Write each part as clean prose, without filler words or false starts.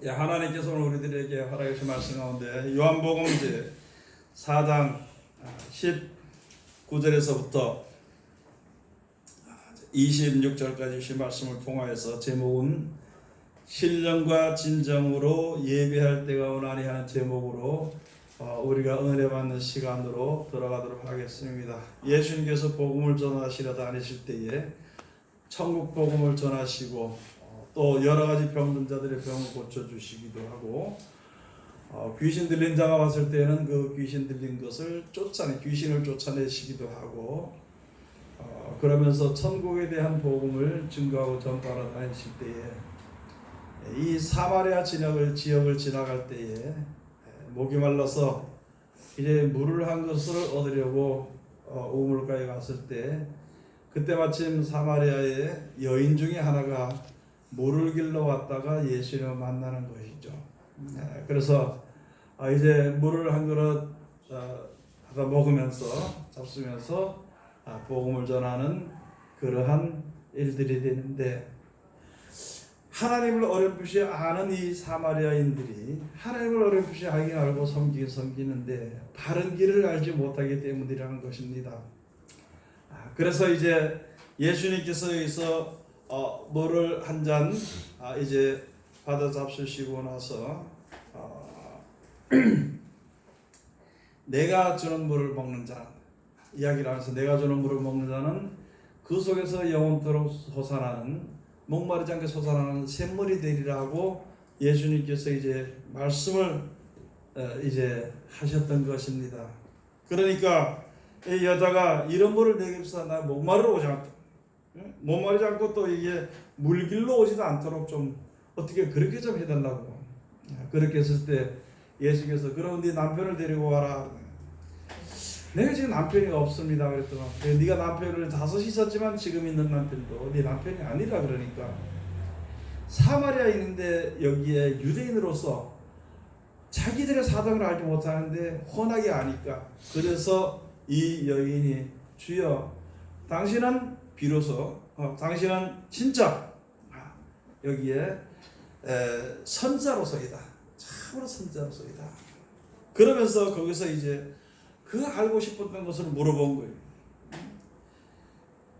하나님께서 오늘 우리들에게 허락해 주신 말씀 가운데 요한복음 이제 4장 19절에서부터 26절까지 주신 말씀을 통하여서 제목은 신령과 진정으로 예배할 때가 오나니 하는 제목으로 우리가 은혜 받는 시간으로 들어가도록 하겠습니다. 예수님께서 복음을 전하시러 다니실 때에 천국 복음을 전하시고 또 여러 가지 병든 자들의 병을 고쳐주시기도 하고 귀신 들린 자가 왔을 때는 그 귀신 들린 것을 귀신을 쫓아내시기도 하고 그러면서 천국에 대한 복음을 증거하고 전파하러 다니실 때에 이 사마리아 지역을 지나갈 때에 목이 말라서 이제 물을 한 것을 얻으려고 우물가에 갔을 때 그때 마침 사마리아의 여인 중에 하나가 물을 길러 왔다가 예수님을 만나는 것이죠. 그래서 이제 물을 한 그릇 하다 먹으면서 잡수면서 복음을 전하는 그러한 일들이 되는데 하나님을 어렴풋이 아는 이 사마리아인들이 하나님을 어렴풋이 알긴 알고 섬기긴 섬기는데 바른 길을 알지 못하기 때문이라는 것입니다. 그래서 이제 예수님께서 여기서 물을 한 잔 이제 받아 잡수시고 나서 내가 주는 물을 먹는 자 이야기를 하면서 내가 주는 물을 먹는 자는 그 속에서 영원토록 솟아나는 목마르지 않게 솟아나는 샘물이 되리라고 예수님께서 이제 말씀을 이제 하셨던 것입니다. 그러니까 이 여자가 이런 물을 내게서 나 목마르러 오지 않고 목마르지 않고 또 이게 물길로 오지도 않도록 좀 어떻게 그렇게 좀 해달라고 그렇게 했을 때 예수께서 그럼 네 남편을 데리고 와라. 내가 지금 남편이 없습니다 그랬더니 네가 남편을 5 있었지만 지금 있는 남편도 네 남편이 아니라 그러니까 사마리아인인데 여기에 유대인으로서 자기들의 사정을 알지 못하는데 훤하게 아니까 그래서 이 여인이 주여 당신은 비로소 당신은 진짜 여기에 선자로서이다. 참으로 선자로서이다. 그러면서 거기서 이제 그 알고 싶었던 것을 물어본 거예요.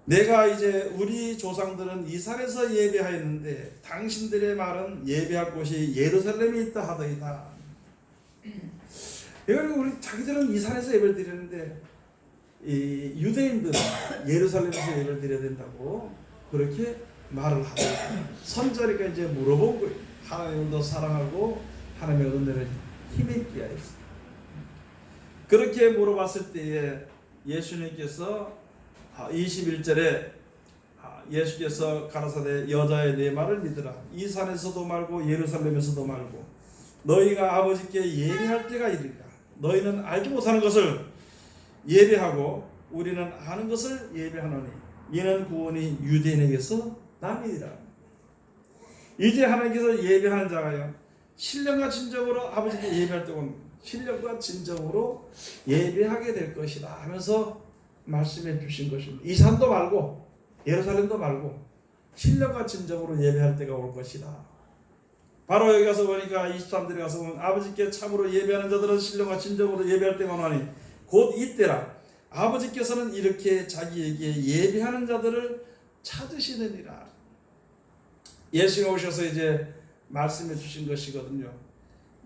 내가 이제 우리 조상들은 이 산에서 예배하였는데 당신들의 말은 예배할 곳이 예루살렘에 있다 하더이다. 그리고 우리 자기들은 이 산에서 예배를 드리는데 이 유대인들은 예루살렘에서 예배를 드려야 된다고 그렇게 말을 하고 선자니까 이제 물어본 거예요. 하나님을 더 사랑하고 하나님의 은혜를 힘있게 하였어. 그렇게 물어봤을 때에 예수님께서 21절에 예수께서 가라사대 여자의 내 말을 믿으라. 이 산에서도 말고 예루살렘에서도 말고 너희가 아버지께 예배할 때가 이르리라. 너희는 알지 못하는 것을 예배하고 우리는 아는 것을 예배하노니 이는 구원이 유대인에게서 남이니라. 이제 하나님께서 예배하는 자가요 신령과 진정으로 아버지께 예배할 때는 신령과 진정으로 예배하게 될 것이다 하면서 말씀해 주신 것입니다. 이 산도 말고 예루살렘도 말고 신령과 진정으로 예배할 때가 올 것이다. 바로 여기 가서 보니까 23절에 가서 보면 아버지께 참으로 예배하는 자들은 신령과 진정으로 예배할 때가 오나니 곧 이때라. 아버지께서는 이렇게 자기에게 예배하는 자들을 찾으시느니라. 예수가 오셔서 이제 말씀해 주신 것이거든요.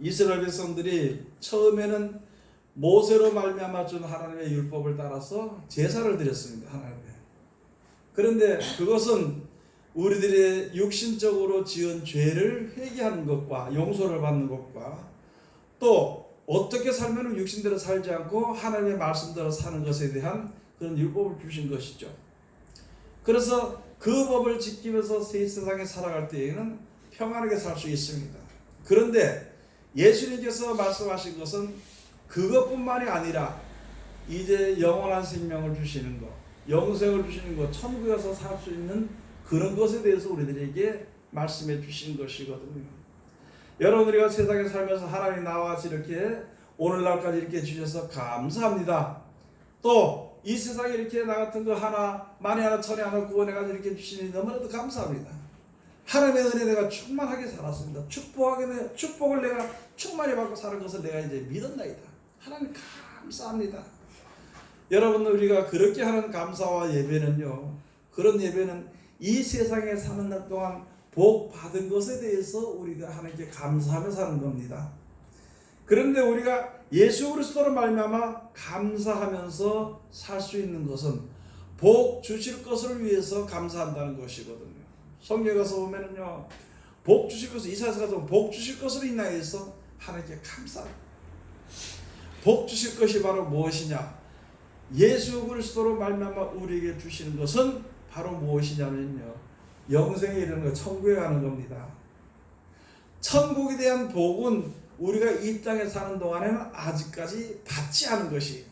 이스라엘 백성들이 처음에는 모세로 말미암아 준 하나님의 율법을 따라서 제사를 드렸습니다. 하나님께. 그런데 그것은 우리들의 육신적으로 지은 죄를 회개하는 것과 용서를 받는 것과 또 어떻게 살면 육신대로 살지 않고 하나님의 말씀대로 사는 것에 대한 그런 율법을 주신 것이죠. 그래서 그 법을 지키면서 세상에 살아갈 때에는 평안하게 살 수 있습니다. 그런데 예수님께서 말씀하신 것은 그것뿐만이 아니라 이제 영원한 생명을 주시는 것, 영생을 주시는 것, 천국에 가서 살 수 있는 그런 것에 대해서 우리들에게 말씀해 주신 것이거든요. 여러분 우리가 세상에 살면서 하나님 나와 같이 이렇게 오늘날까지 이렇게 주셔서 감사합니다. 또 이 세상에 이렇게 나 같은 거 하나 만에 하나 천에 하나 구원해가지고 이렇게 주시니 너무나도 감사합니다. 하나님의 은혜 내가 충만하게 살았습니다. 축복을 내가 충만히 받고 사는 것을 내가 이제 믿었나이다. 하나님 감사합니다. 여러분, 우리가 그렇게 하는 감사와 예배는요, 그런 예배는 이 세상에 사는 날 동안 복 받은 것에 대해서 우리가 하나님께 감사하며 사는 겁니다. 그런데 우리가 예수 그리스도로 말미암아 감사하면서 살 수 있는 것은 복 주실 것을 위해서 감사한다는 것이거든요. 성경에 가서 보면은요, 복 주실 것을, 이사야서 가서 복 주실 것을 인하여서 하나님께 감사합니다. 복 주실 것이 바로 무엇이냐? 예수 그리스도로 말미암아 우리에게 주시는 것은 바로 무엇이냐면요, 영생에 이르는 것, 천국에 가는 겁니다. 천국에 대한 복은 우리가 이 땅에 사는 동안에는 아직까지 받지 않은 것이,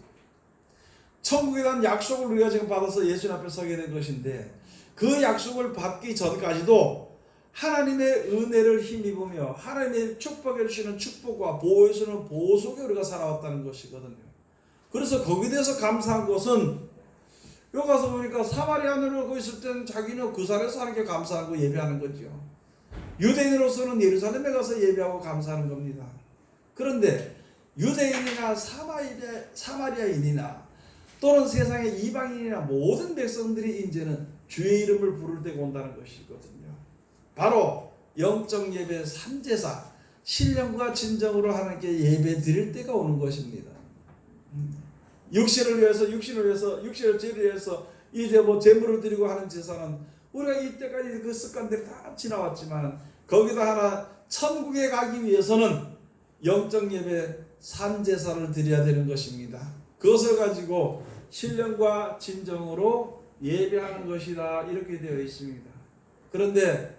천국에 대한 약속을 우리가 지금 받아서 예수 앞에 서게 된 것인데, 그 약속을 받기 전까지도 하나님의 은혜를 힘입으며 하나님의 축복해 주시는 축복과 보호해 주시는 보호 속에 우리가 살아왔다는 것이거든요. 그래서 거기에 대해서 감사한 것은, 여기 가서 보니까 사마리아인으로 있을 때는 자기는 그 산에서 하나님께 감사하고 예배하는 거죠. 유대인으로서는 예루살렘에 가서 예배하고 감사하는 겁니다. 그런데 유대인이나 사마리아인이나 또는 세상의 이방인이나 모든 백성들이 이제는 주의 이름을 부를 때가 온다는 것이거든요. 바로 영적 예배 3제사, 신령과 진정으로 하나님께 예배 드릴 때가 오는 것입니다. 육신을 위해서 육신을 죄를 위해서 이제 제물을 드리고 하는 제사는 우리가 이때까지 그 습관들이 다 지나왔지만, 거기다 하나 천국에 가기 위해서는 영적 예배 3제사를 드려야 되는 것입니다. 그것을 가지고 신령과 진정으로 예배하는 것이다, 이렇게 되어 있습니다. 그런데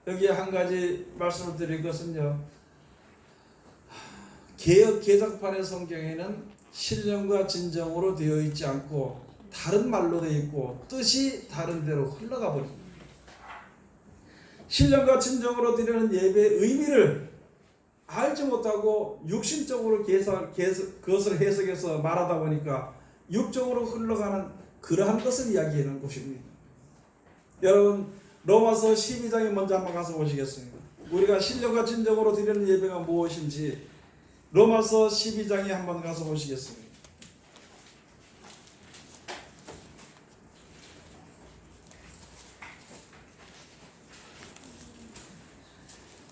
여기에 한 가지 말씀을 드릴 것은요, 개혁판의 성경에는 신령과 진정으로 되어 있지 않고 다른 말로 되어 있고 뜻이 다른 데로 흘러가 버립니다. 신령과 진정으로 드리는 예배의 의미를 알지 못하고 육신적으로 그것을 해석해서 말하다 보니까 육적으로 흘러가는 그러한 것을 이야기하는 것입니다. 여러분, 로마서 12장에 먼저 한번 가서 보시겠습니다. 우리가 신령과 진정으로 드리는 예배가 무엇인지 로마서 12장에 한번 가서 보시겠습니다.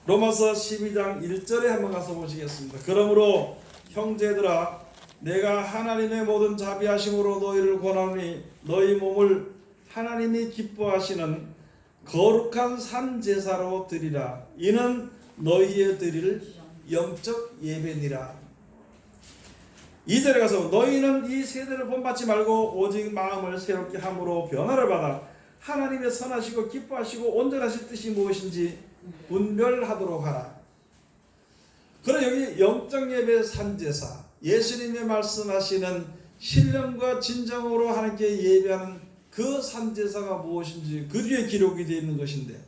로마서 12장 1절에 한번 가서 보시겠습니다. 그러므로 형제들아, 내가 하나님의 모든 자비하심으로 너희를 권하노니 너희 몸을 하나님이 기뻐하시는 거룩한 산 제사로 드리라. 이는 너희의 드릴 영적 예배니라. 2절에 가서 너희는 이 세대를 본받지 말고 오직 마음을 새롭게 함으로 변화를 받아 하나님의 선하시고 기뻐하시고 온전하실 뜻이 무엇인지 분별하도록 하라. 그럼 여기 영적 예배 산제사, 예수님이 말씀하시는 신령과 진정으로 하나님께 예배하는 그 산제사가 무엇인지 그 뒤에 기록이 되어 있는 것인데,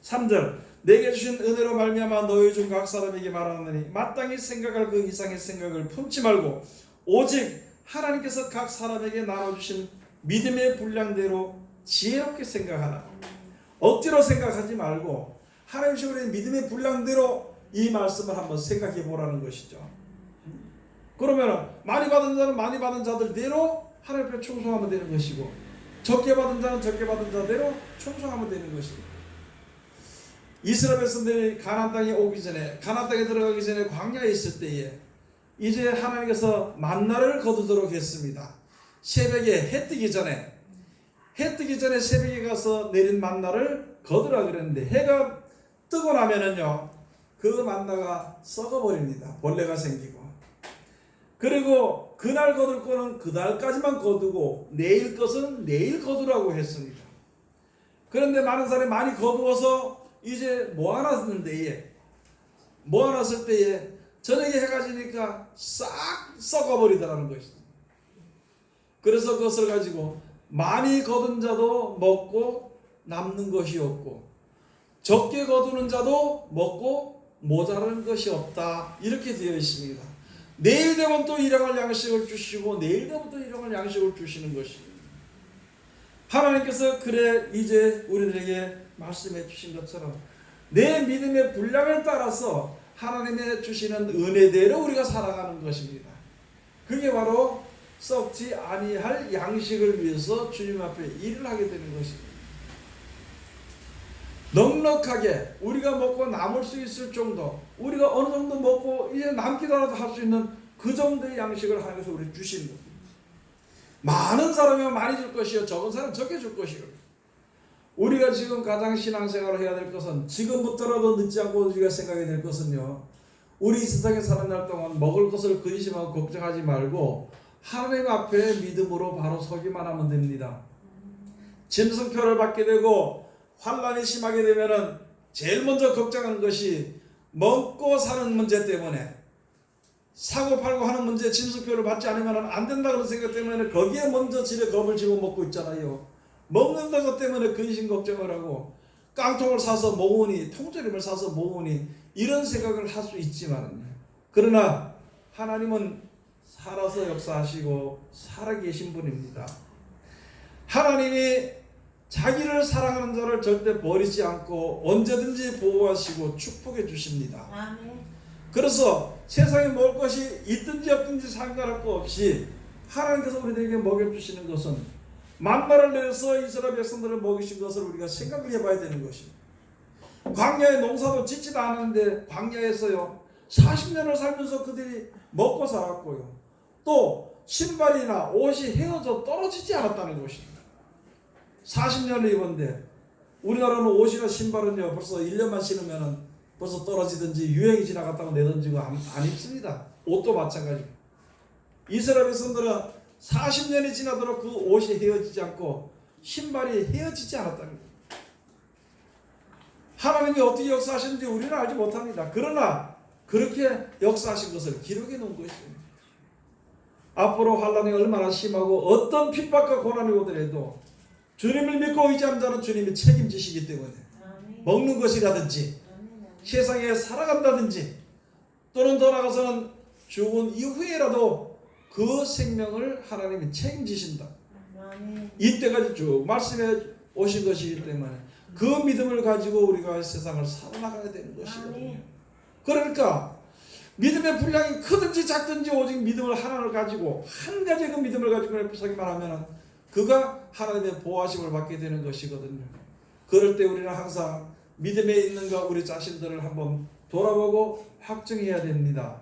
3절 내게 주신 은혜로 말미암아 너희 중 각 사람에게 말하노니 마땅히 생각할 그 이상의 생각을 품지 말고 오직 하나님께서 각 사람에게 나눠주신 믿음의 분량대로 지혜롭게 생각하라. 억지로 생각하지 말고 하나님이 우리의 믿음의 분량대로 이 말씀을 한번 생각해 보라는 것이죠. 그러면 많이 받은 자는 많이 받은 자들대로 하나님 앞에 충성하면 되는 것이고, 적게 받은 자는 적게 받은 자대로 충성하면 되는 것입니다. 이스라엘 백성들이 가나안 땅에 오기 전에, 가나안 땅에 들어가기 전에 광야에 있을 때에 이제 하나님께서 만나를 거두도록 했습니다. 새벽에 해 뜨기 전에 새벽에 가서 내린 만나를 거두라 그랬는데, 해가 뜨고 나면은요 그 만나가 썩어버립니다. 벌레가 생기고. 그리고 그날 거둘 거는 그날까지만 거두고 내일 것은 내일 거두라고 했습니다. 그런데 많은 사람이 많이 거두어서 이제 모아놨을 때에 저녁에 해가 지니까 싹 썩어버리더라는 것입니다. 그래서 그것을 가지고 많이 거둔 자도 먹고 남는 것이 없고, 적게 거두는 자도 먹고 모자라는 것이 없다, 이렇게 되어 있습니다. 내일 되면 또 일용할 양식을 주시고 내일 되면 또 일용할 양식을 주시는 것입니다. 하나님께서 그래 이제 우리들에게 말씀해 주신 것처럼 내 믿음의 분량을 따라서 하나님의 주시는 은혜대로 우리가 살아가는 것입니다. 그게 바로 썩지 아니할 양식을 위해서 주님 앞에 일을 하게 되는 것입니다. 넉넉하게 우리가 먹고 남을 수 있을 정도, 우리가 어느 정도 먹고 이제 남기더라도 할 수 있는 그 정도의 양식을 하나님께서 우리 주시는 겁니다. 많은 사람이면 많이 줄 것이요, 적은 사람은 적게 줄 것이요. 우리가 지금 가장 신앙생활을 해야 될 것은, 지금부터라도 늦지 않고 우리가 생각해야 될 것은요, 우리 이 세상에 사는 날 동안 먹을 것을 근심하고 걱정하지 말고 하나님 앞에 믿음으로 바로 서기만 하면 됩니다. 짐승표를 받게 되고 환난이 심하게 되면은 제일 먼저 걱정하는 것이 먹고 사는 문제 때문에, 사고 팔고 하는 문제, 짐승표를 받지 않으면 안 된다는 생각 때문에 거기에 먼저 지레 겁을 집어먹고 있잖아요. 먹는다 것 때문에 근심 걱정을 하고 깡통을 사서 모으니, 통조림을 사서 모으니, 이런 생각을 할 수 있지만, 그러나 하나님은 살아서 역사하시고 살아계신 분입니다. 하나님이 자기를 사랑하는 자를 절대 버리지 않고 언제든지 보호하시고 축복해 주십니다. 아멘. 그래서 세상에 먹을 것이 있든지 없든지 상관할 거 없이 하나님께서 우리에게 먹여주시는 것은, 만나를 내려서 이스라엘 백성들을 먹이신 것을 우리가 생각을 해봐야 되는 것입니다. 광야에 농사도 짓지도 않았는데 광야에서요 40년을 살면서 그들이 먹고 살았고요, 또 신발이나 옷이 헤어져 떨어지지 않았다는 것입니다. 40년을 입었는데, 우리나라는 옷이나 신발은요 벌써 1년만 신으면 벌써 떨어지든지 유행이 지나갔다고 내던지고 안 입습니다. 옷도 마찬가지고. 이스라엘 백성들은 40년이 지나도록 그 옷이 헤어지지 않고 신발이 헤어지지 않았다는 거예요. 하나님이 어떻게 역사하시는지 우리는 알지 못합니다. 그러나 그렇게 역사하신 것을 기록해 놓은 것입니다. 앞으로 환난이 얼마나 심하고 어떤 핍박과 고난이 오더라도 주님을 믿고 의지하는 자는 주님이 책임지시기 때문에, 먹는 것이라든지 세상에 살아간다든지, 또는 더 나아가서는 죽은 이후에라도 그 생명을 하나님이 책임지신다. 이때까지 쭉 말씀해 오신 것이기 때문에 그 믿음을 가지고 우리가 세상을 살아나가야 되는 것이거든요. 그러니까 믿음의 분량이 크든지 작든지 오직 믿음을 하나를 가지고, 한 가지 그 믿음을 가지고 서기만 하면 그가 하나님의 보호하심을 받게 되는 것이거든요. 그럴 때 우리는 항상 믿음에 있는가 우리 자신들을 한번 돌아보고 확증해야 됩니다.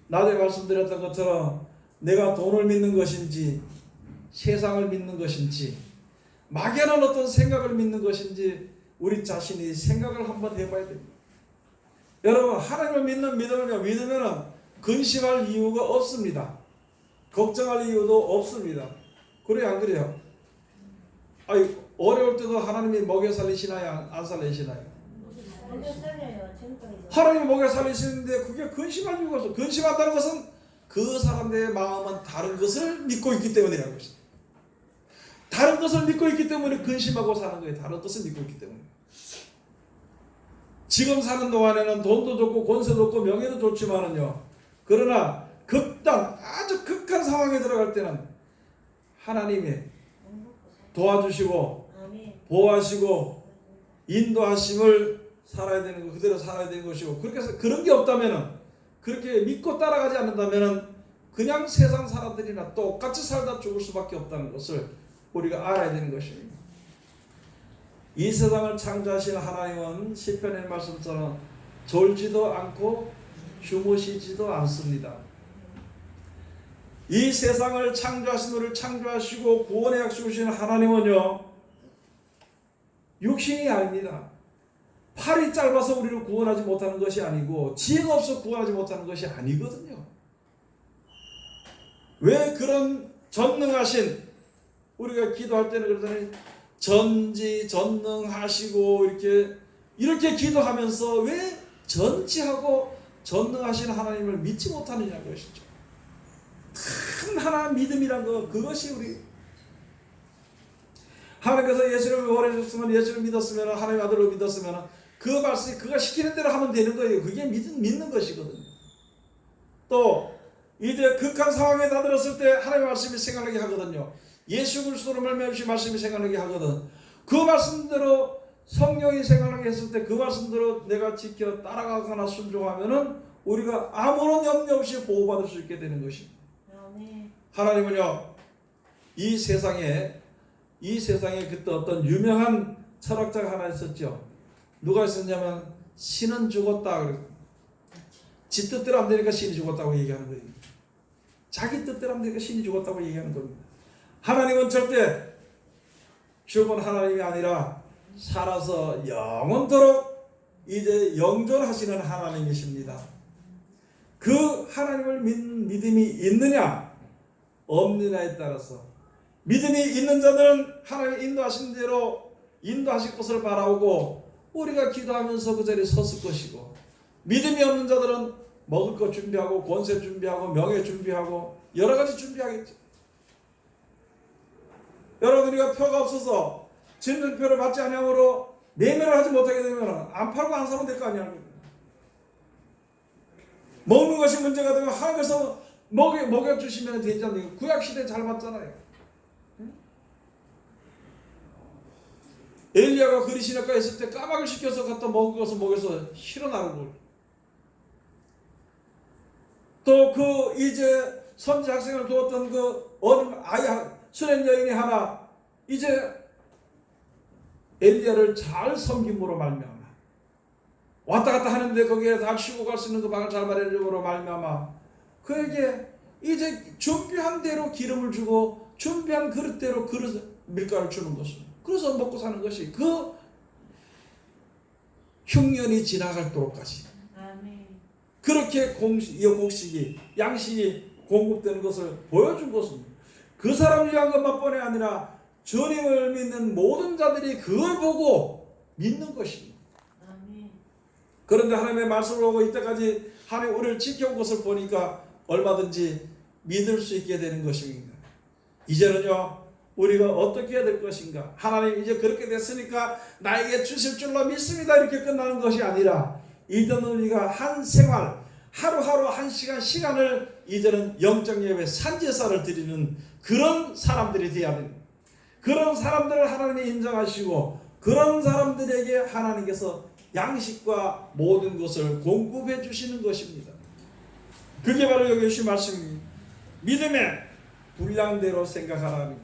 낮에 말씀드렸던 것처럼 내가 돈을 믿는 것인지 세상을 믿는 것인지 막연한 어떤 생각을 믿는 것인지 우리 자신이 생각을 한번 해봐야 됩니다. 여러분, 하나님을 믿는 믿으면 근심할 이유가 없습니다. 걱정할 이유도 없습니다. 그래요, 안 그래요? 아니, 어려울 때도 하나님이 먹여 살리시나요, 안 살리시나요? 먹여 살려요. 하나님이 먹여 살리시는데 그게 근심할 이유가 없어. 근심한다는 것은 그 사람들의 마음은 다른 것을 믿고 있기 때문이라는 것입니다. 다른 것을 믿고 있기 때문에 근심하고 사는 거예요. 다른 것을 믿고 있기 때문에. 지금 사는 동안에는 돈도 좋고 권세도 좋고 명예도 좋지만은요, 그러나 아주 극한 상황에 들어갈 때는 하나님이 도와주시고 보호하시고 인도하심을 살아야 되는 거, 그대로 살아야 되는 것이고, 그렇게 해서 그런 게 없다면은, 그렇게 믿고 따라가지 않는다면은 그냥 세상 사람들이나 똑같이 살다 죽을 수밖에 없다는 것을 우리가 알아야 되는 것입니다. 이 세상을 창조하신 하나님은 시편의 말씀처럼 졸지도 않고 주무시지도 않습니다. 이 세상을 창조하신 우리를 창조하시고 구원의 약속을 주신 하나님은요, 육신이 아닙니다. 팔이 짧아서 우리를 구원하지 못하는 것이 아니고 지혜가 없어 구원하지 못하는 것이 아니거든요. 왜 그런 전능하신, 우리가 기도할 때는 그러잖아요, 전지전능하시고 이렇게 기도하면서 왜 전지하고 전능하신 하나님을 믿지 못하느냐는 것이죠. 큰 하나님 믿음이란 거, 그것이 우리 하나님께서 예수를 원하셨으면, 예수를 믿었으면, 하나님의 아들을 믿었으면 그 말씀이 그가 시키는 대로 하면 되는 거예요. 그게 믿는 것이거든요. 또 이제 극한 상황에 다들었을 때 하나님의 말씀이 생각나게 하거든요. 예수 그리스도로 말미암아 주신 말씀이 생각나게 하거든. 그 말씀대로 성령이 생각나게 했을 때 그 말씀대로 내가 지켜 따라가거나 순종하면은 우리가 아무런 염려 없이 보호받을 수 있게 되는 것입니다. 아멘. 하나님은요, 이 세상에 그때 어떤 유명한 철학자가 하나 있었죠. 누가 있었냐면 신은 죽었다. 지 뜻대로 안 되니까 신이 죽었다고 얘기하는 거예요. 자기 뜻대로 안 되니까 신이 죽었다고 얘기하는 겁니다. 하나님은 절대 죽은 하나님이 아니라 살아서 영원토록 이제 영존하시는 하나님이십니다. 그 하나님을 믿는 믿음이 있느냐 없느냐에 따라서 믿음이 있는 자들은 하나님 인도하신 대로 인도하실 것을 바라오고 우리가 기도하면서 그 자리에 섰을 것이고, 믿음이 없는 자들은 먹을 것 준비하고 권세 준비하고 명예 준비하고 여러 가지 준비하겠죠. 여러분, 우리가 표가 없어서 진정표를 받지 않으므로 매매를 하지 못하게 되면 안 팔고 안 사면 될 거 아니야. 먹는 것이 문제가 되면 하나님께서 먹여주시면 되지 않나요? 구약시대 잘 봤잖아요. 엘리야가 그리시네가 있을 때 까마귀를 시켜서 갖다 먹은 것을 먹여서 실어나르고, 또 그 이제 선지 학생을 두었던 그 어린 아이 수련 여인이 하나 이제 엘리야를 잘 섬김으로 말미암아 왔다 갔다 하는데 거기에 다 쉬고 갈 수 있는 그 방을 잘 마련함으로 말미암아 그에게 이제 준비한 대로 기름을 주고 준비한 그릇대로 밀가루를 주는 것을, 그래서 먹고 사는 것이 그 흉년이 지나갈도록까지 아멘. 그렇게 곡식이 양식이 공급되는 것을 보여준 것입니다. 그 사람을 위한 것만뿐이 아니라 주님을 믿는 모든 자들이 그걸 보고 믿는 것입니다. 아멘. 그런데 하나님의 말씀을 보고 이때까지 하나님 우리를 지켜온 것을 보니까 얼마든지 믿을 수 있게 되는 것입니다. 이제는요, 우리가 어떻게 해야 될 것인가? 하나님 이제 그렇게 됐으니까 나에게 주실 줄로 믿습니다, 이렇게 끝나는 것이 아니라 이제는 우리가 한 생활 하루하루 한 시간을 이제는 영적 예배 산제사를 드리는 그런 사람들이 되어야 됩니다. 그런 사람들을 하나님이 인정하시고 그런 사람들에게 하나님께서 양식과 모든 것을 공급해 주시는 것입니다. 그게 바로 여기 주신 말씀입니다. 믿음의 분량대로 생각하라.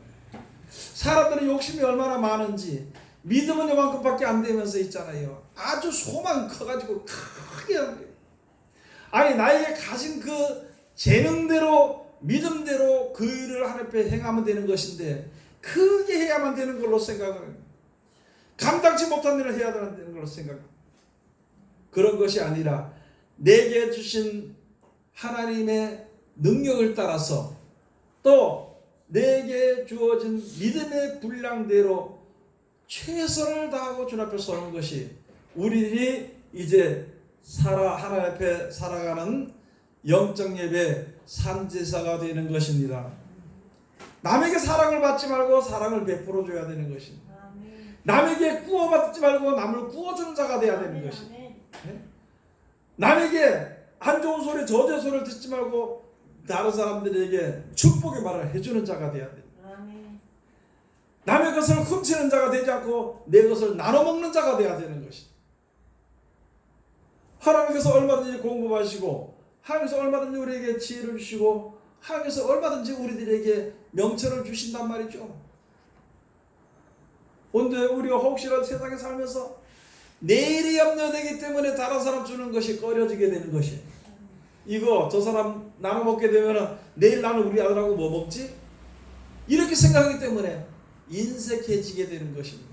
사람들은 욕심이 얼마나 많은지, 믿음은 요만큼밖에 안 되면서 있잖아요. 아주 소망 커가지고 크게 하는 거예요. 아니, 나에게 가진 그 재능대로 믿음대로 그 일을 하나님 앞에 행하면 되는 것인데 크게 해야만 되는 걸로 생각을, 감당치 못한 일을 해야 되는 걸로 생각합니다. 그런 것이 아니라 내게 주신 하나님의 능력을 따라서 또 내게 주어진 믿음의 분량대로 최선을 다하고 주님 앞에 서는 것이 우리들이 이제 하나님 앞에 살아가는 영적 예배 산제사가 되는 것입니다. 남에게 사랑을 받지 말고 사랑을 베풀어 줘야 되는 것입니다. 아멘. 남에게 구워받지 말고 남을 구워주는 자가 되어야 되는 것입니다. 아멘. 남에게 안 좋은 소리, 저주의 소리를 듣지 말고 다른 사람들에게 축복의 말을 해주는 자가 되어야 됩니다. 아멘. 남의 것을 훔치는 자가 되지 않고 내 것을 나눠 먹는 자가 되어야 되는 것입니다. 하나님께서 얼마든지 공급하시고 하나님께서 얼마든지 우리에게 지혜를 주시고 하나님께서 얼마든지 우리들에게 명철을 주신단 말이죠. 그런데 우리가 혹시라도 세상에 살면서 내일이 염려되기 때문에 다른 사람 주는 것이 꺼려지게 되는 것이에요. 이거 저 사람 나눠 먹게 되면 내일 나는 우리 아들하고 뭐 먹지? 이렇게 생각하기 때문에 인색해지게 되는 것입니다.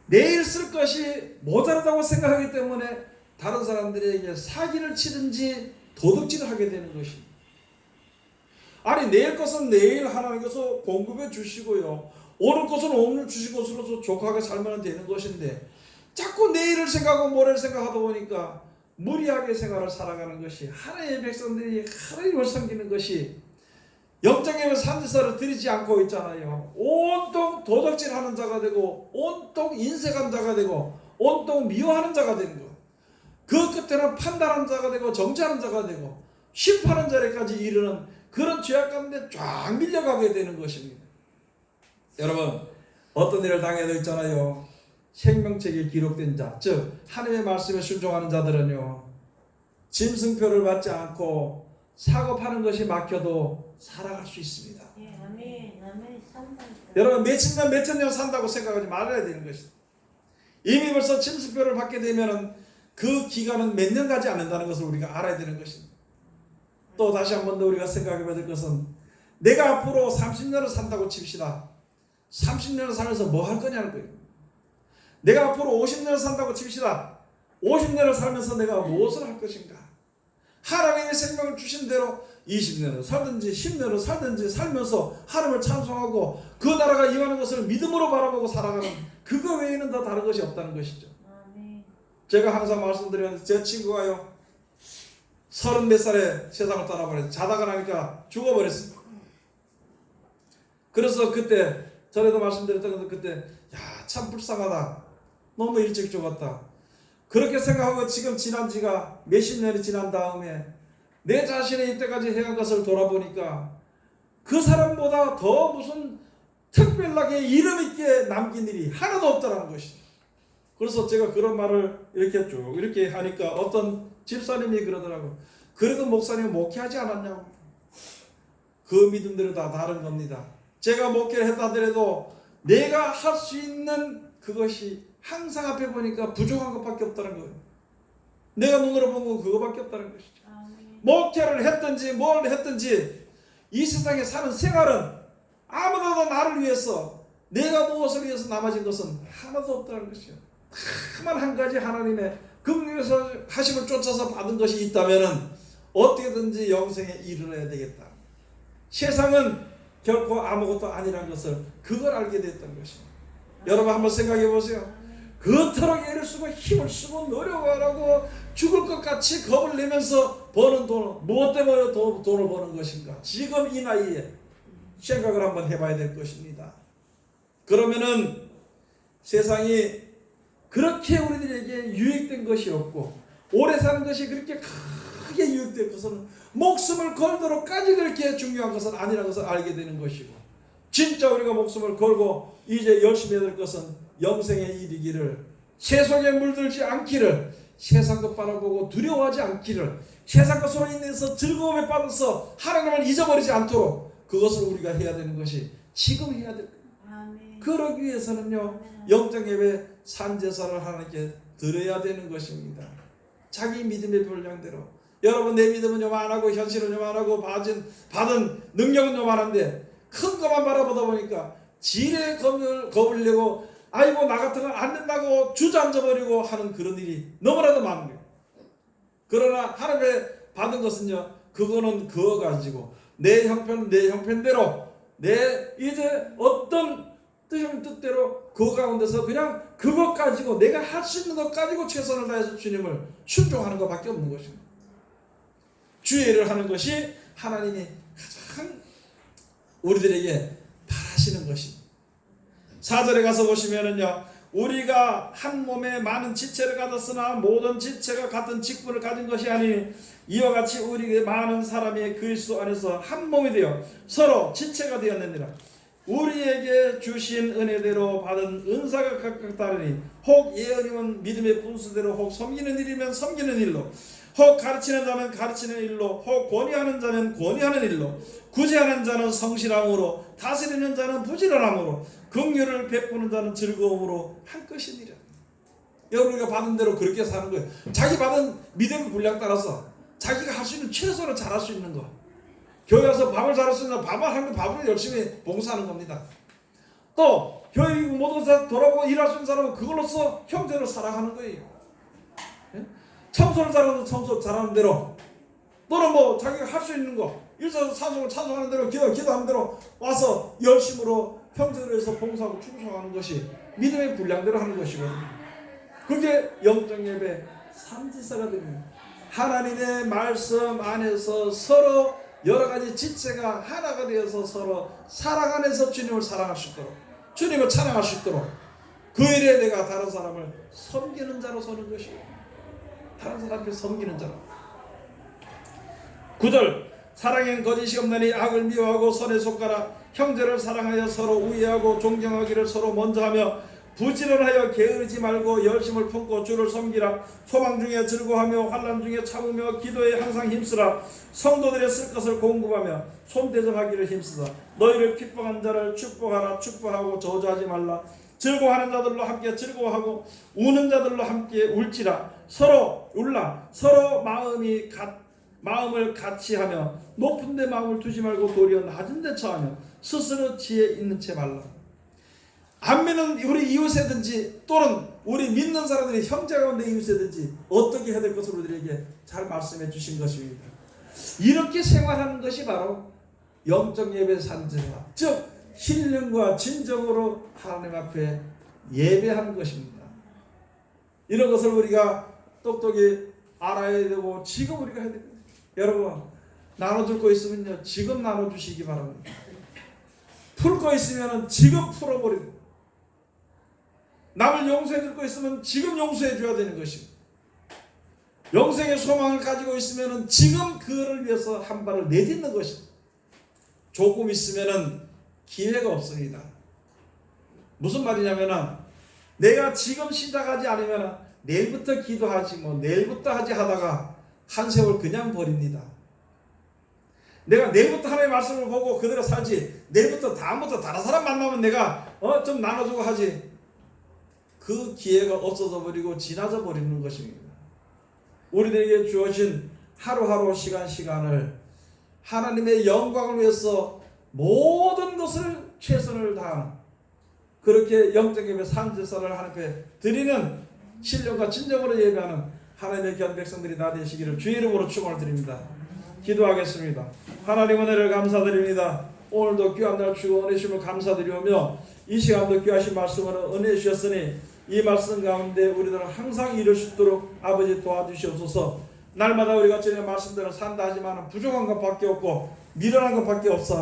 내일 쓸 것이 모자라다고 생각하기 때문에 다른 사람들에게 사기를 치든지 도둑질을 하게 되는 것입니다. 아니, 내일 것은 내일 하나님께서 공급해 주시고요, 오늘 것은 오늘 주신 것으로서 족하게 살면 되는 것인데 자꾸 내일을 생각하고 모레를 생각하다 보니까 무리하게 생활을 살아가는 것이, 하나님의 백성들이 하나님을 섬기는 것이 영적 예배 산제사를 드리지 않고 있잖아요. 온통 도덕질하는 자가 되고 온통 인색한 자가 되고 온통 미워하는 자가 되는 것. 그 끝에는 판단하는 자가 되고 정죄하는 자가 되고 심판하는 자리까지 이르는 그런 죄악 가운데 쫙 밀려가게 되는 것입니다. 여러분, 어떤 일을 당해도 있잖아요. 생명책에 기록된 자, 즉 하나님의 말씀에 순종하는 자들은요, 짐승표를 받지 않고 사고파는 것이 막혀도 살아갈 수 있습니다. 예, 아멘. 아멘. 산다. 여러분 몇십 년, 몇천 년 산다고 생각하지 말아야 되는 것이다. 이미 벌써 짐승표를 받게 되면은 그 기간은 몇 년 가지 않는다는 것을 우리가 알아야 되는 것입니다. 또 다시 한 번 더 우리가 생각해 봐야 될 것은, 내가 앞으로 30년을 산다고 칩시다. 30년을 살면서 뭐 할 거냐는 거예요. 내가 앞으로 50년을 산다고 칩시다. 50년을 살면서 내가 무엇을 할 것인가? 하나님의 생명을 주신 대로 20년을 살든지 10년을 살든지 살면서 하나님을 찬송하고 그 나라가 임하는 것을 믿음으로 바라보고 살아가는, 그거 외에는 더 다른 것이 없다는 것이죠. 아멘. 제가 항상 말씀드리는, 제 친구가요 30몇 살에 세상을 떠나버렸어요. 자다가 나니까 죽어버렸어요. 그래서 그때 전에도 말씀드렸던 것도, 그때 참 불쌍하다, 너무 일찍 죽었다, 그렇게 생각하고 지금 지난 지가 몇십 년이 지난 다음에 내 자신이 이때까지 해간 것을 돌아보니까 그 사람보다 더 무슨 특별하게 이름 있게 남긴 일이 하나도 없다는 것이죠. 그래서 제가 그런 말을 이렇게 쭉 이렇게 하니까 어떤 집사님이 그러더라고요. 그래도 목사님은 목회하지 않았냐고. 그 믿음대로 다 다른 겁니다. 제가 목회를 했다 하더라도 내가 할 수 있는 그것이 항상 앞에 보니까 부족한 것밖에 없다는 거예요. 내가 눈으로 본 건 그거밖에 없다는 것이죠. 아멘. 목회를 했든지 뭘 했든지 이 세상에 사는 생활은 아무나도 나를 위해서, 내가 무엇을 위해서 남아진 것은 하나도 없다는 것이죠. 다만 한 가지, 하나님의 긍휼에서 하심을 쫓아서 받은 것이 있다면은 어떻게든지 영생에 이르러야 되겠다. 세상은 결코 아무것도 아니라는 것을, 그걸 알게 됐던 것입니다. 여러분 한번 생각해 보세요. 그토록 애를 쓰고 힘을 쓰고 노력을 하고 죽을 것 같이 겁을 내면서 버는 돈은 무엇 때문에 돈을 버는 것인가? 지금 이 나이에 생각을 한번 해봐야 될 것입니다. 그러면은 세상이 그렇게 우리들에게 유익된 것이 없고, 오래 사는 것이 그렇게 크게 유익될 것은 목숨을 걸도록까지 그렇게 중요한 것은 아니라는 것을 알게 되는 것이고, 진짜 우리가 목숨을 걸고 이제 열심히 해야 될 것은 영생에 이르기를, 세속에 물들지 않기를, 세상 것 바라보고 두려워하지 않기를, 세상 것으로 인해서 즐거움에 빠져서 하나님을 잊어버리지 않도록 그것을 우리가 해야 되는 것이 지금 해야 될 거예요. 그러기 위해서는요, 영적 예배 산제사를 하나님께 드려야 되는 것입니다. 자기 믿음의 분량대로. 여러분, 내 믿음은 요만하고 현실은 요만하고 받은 능력은 요만한데 큰 것만 바라보다 보니까 지레 겁을 내고 아이고 나 같은 건 안 된다고 주저앉아버리고 하는 그런 일이 너무나도 많은 거예요. 그러나 하나님의 받은 것은요, 그거는 그거 가지고 내 형편대로 내 이제 어떤 뜻대로 그 가운데서 그냥 그것 가지고 내가 할 수 있는 것 가지고 최선을 다해서 주님을 순종하는 것밖에 없는 것입니다. 주의를 하는 것이 하나님이 가장 우리들에게 바라시는 것입니다. 4절에 가서 보시면은요, 우리가 한 몸에 많은 지체를 가졌으나 모든 지체가 같은 직분을 가진 것이 아니니 이와 같이 우리 많은 사람이 그리스도 안에서 한 몸이 되어 서로 지체가 되었느니라. 우리에게 주신 은혜대로 받은 은사가 각각 다르니 혹 예언이면 믿음의 분수대로, 혹 섬기는 일이면 섬기는 일로, 혹 가르치는 자면 가르치는 일로, 혹 권위하는 자면 권위하는 일로, 구제하는 자는 성실함으로, 다스리는 자는 부지런함으로, 긍휼을 베푸는 자는 즐거움으로 할 것이니라. 여러분이 받은 대로 그렇게 사는 거예요. 자기 받은 믿음의 분량 따라서 자기가 할 수 있는 최선을 잘할 수 있는 거. 교회 와서 밥을 잘할 수 있는 밥을 하면 밥으로 열심히 봉사하는 겁니다. 또 교회 모든 사람 돌아보고 일할 수 있는 사람은 그걸로써 형제를 사랑하는 거예요. 청소를 잘하는 청소 잘하는 대로, 또는 뭐 자기가 할 수 있는 거, 일서 찬송하는 대로, 기도하는 대로 와서 열심으로 형제를 위해서 봉사하고 충성하는 것이 믿음의 분량대로 하는 것이거든요. 그게 영적 예배 삼지사가 됩니다. 하나님의 말씀 안에서 서로 여러 가지 지체가 하나가 되어서 서로 사랑 안에서 주님을 사랑할 수 있도록, 주님을 찬양할 수 있도록, 그 일에 내가 다른 사람을 섬기는 자로 서는 것이에요. 다른 사람을 섬기는 자로. 9절, 사랑엔 거짓이 없나니 악을 미워하고 선에 속하라. 형제를 사랑하여 서로 우애하고 존경하기를 서로 먼저 하며 부지런하여 게으르지 말고 열심을 품고 주를 섬기라. 소망 중에 즐거워하며 환난 중에 참으며 기도에 항상 힘쓰라. 성도들의 쓸 것을 공급하며 손대접하기를 힘쓰다. 너희를 기뻐한 자를 축복하라. 축복하고 저주하지 말라. 즐거워하는 자들로 함께 즐거워하고 우는 자들로 함께 울지라. 서로 울라. 서로 마음을 같이 하며 높은 데 마음을 두지 말고 도리어 낮은 데 처하며 스스로 지혜 있는 채 말라. 안면은 우리 이웃에든지 또는 우리 믿는 사람들이 형제 가운데 이웃에든지 어떻게 해야 될 것을 우리에게 잘 말씀해 주신 것입니다. 이렇게 생활하는 것이 바로 영적 예배 산제와 즉 신령과 진정으로 하나님 앞에 예배하는 것입니다. 이런 것을 우리가 똑똑히 알아야 되고 지금 우리가 해야 됩니다. 여러분 나눠줄 거 있으면요 지금 나눠주시기 바랍니다. 풀 거 있으면 지금 풀어버리고 남을 용서해 줄 거 있으면 지금 용서해 줘야 되는 것입니다. 영생의 소망을 가지고 있으면 지금 그를 위해서 한 발을 내딛는 것입니다. 조금 있으면 기회가 없습니다. 무슨 말이냐면 내가 지금 시작하지 않으면 내일부터 기도하지 내일부터 하지 하다가 한 세월 그냥 버립니다. 내가 내일부터 하나님의 말씀을 보고 그대로 살지 내일부터 다음부터 다른 사람 만나면 내가 좀 나눠주고 하지 그 기회가 없어져 버리고 지나져 버리는 것입니다. 우리들에게 주어진 하루하루 시간을 하나님의 영광을 위해서 모든 것을 최선을 다하는 그렇게 영적 예배 산제사를 하나님 앞에 드리는 신령과 진정으로 예배하는 하나님의 귀한 백성들이 다 되시기를 주의 이름으로 축원을 드립니다. 기도하겠습니다. 하나님 은혜를 감사드립니다. 오늘도 귀한 날 주고 은혜 주심을 감사드리오며 이 시간도 귀하신 말씀으로 은혜 주셨으니 이 말씀 가운데 우리들은 항상 이룰 수 있도록 아버지 도와주시옵소서. 날마다 우리가 주님의 말씀대로 산다 하지만 부족한 것밖에 없고 미련한 것밖에 없어